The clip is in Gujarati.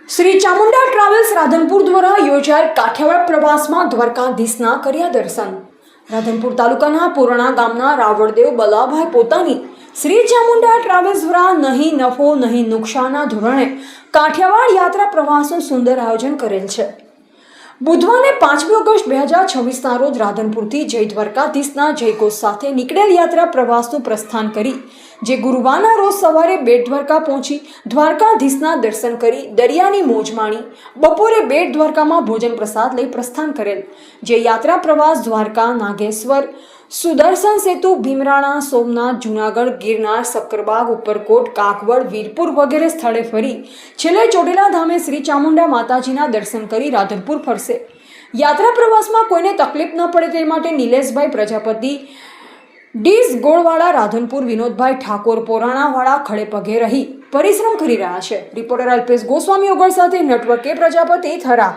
શ્રી ચામુંડા ટ્રાવેલ્સ રાધનપુર દ્વારા યોજાયેલ કાઠિયાવાડ પ્રવાસમાં દ્વારકાધીશના કર્યા દર્શન। રાધનપુર તાલુકાના પૂર્ણા ગામના રાવળદેવ બલાભાઈ પોતાની શ્રી ચામુંડા ટ્રાવેલ્સ દ્વારા નહીં નફો નહીં નુકસાનના ધોરણે કાઠિયાવાડ યાત્રા પ્રવાસનું સુંદર આયોજન કરેલ છે। બુધવારે 5 ઓગસ્ટ 2026ના રોજ રાધનપુરથી જય દ્વારકાધીશના જયઘોષ સાથે નીકળેલ યાત્રા પ્રવાસનું પ્રસ્થાન કરી જે ગુરુવારના રોજ સવારે બેટ દ્વારકા પહોંચી દ્વારકાધીશના દર્શન કરી દરિયાની મોજ માણી બપોરે બેટ દ્વારકામાં ભોજન પ્રસાદ લઈ પ્રસ્થાન કરેલ। જે યાત્રા પ્રવાસ દ્વારકા, નાગેશ્વર, સુદર્શન સેતુ, ભીમરાણા, સોમનાથ, જૂનાગઢ, ગિરનાર, સક્કરબાગ, ઉપરકોટ, કાગવડ, વીરપુર વગેરે સ્થળે ફરી છેલ્લે ચોટીલા ધામે શ્રી ચામુંડા માતાજીના દર્શન કરી રાધનપુર ફરશે। યાત્રા પ્રવાસમાં કોઈને તકલીફ ન પડે તે માટે નિલેશભાઈ પ્રજાપતિ, ડીસ ગોળવાડા, રાધનપુર, વિનોદભાઈ ઠાકોર, પોરાણાવાળા ખડે પગે રહી પરિશ્રમ કરી રહ્યા છે। રિપોર્ટર અલ્પેશ ગોસ્વામી ઓગળ સાથે નેટવર્ક કે પ્રજાપતિ થરા।